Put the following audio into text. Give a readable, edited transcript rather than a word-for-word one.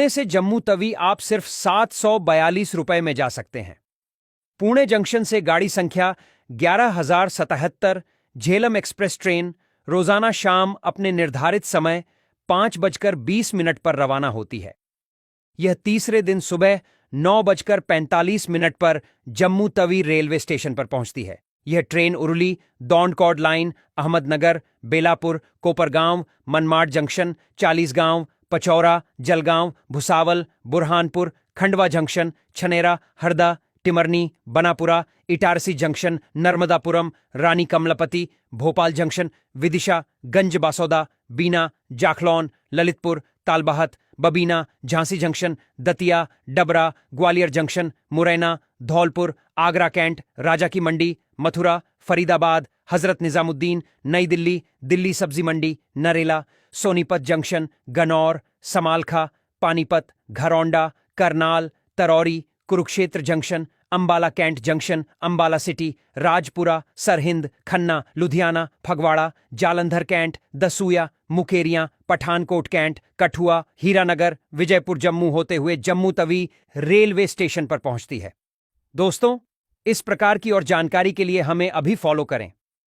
पुणे से जम्मू तवी आप सिर्फ 742 रुपए में जा सकते हैं। पुणे जंक्शन से गाड़ी संख्या 11,077 झेलम एक्सप्रेस ट्रेन रोजाना शाम अपने निर्धारित समय 5:20 पर रवाना होती है। यह तीसरे दिन सुबह 9:45 पर जम्मू तवी रेलवे स्टेशन पर पहुंचती है। यह train Uruli, Daund chord line, Ahmednagar, Belapur, Kopargaon, Manmad junction, Chalisgaon, Pachora, Jalgaon, Bhusawal, Burhanpur, Khandwa junction, Chhanera, Harda, Timarni, Banapura, Itarsi junction, Narmadapuram, Rani Kamlapati, Bhopal junction, Vidisha, Ganj Basoda, Bina, Jakhlaun, Lalitpur, Talbahat, Babina, Jhansi junction, Datia, Dabra, Gwalior junction, Morena, Dholpur, Agra cantt, Raja की मंडी, मथुरा, फरीदाबाद, हजरत निजामुद्दीन, नई Delhi, Delhi Sabzi Mandi, Narela, Sonipat junction, Ganaur, Samalkha, Panipat, Gharaunda, Karnal, Taraori, Kurukshetra junction, Ambala cantt junction, Ambala city, Rajpura, Sirhind, Khanna, Ludhiana, Phagwara, Jalandhar cantt, Dasuya, Mukerian, Pathankot cantt, Kathua, Hiranagar, Vijaypur Jammu होते हुए जम्मू तवी रेलवे स्टेशन पर पहुंचती है। दोस्तों, इस प्रकार की और जानकारी के लिए हमें अभी फॉलो करें।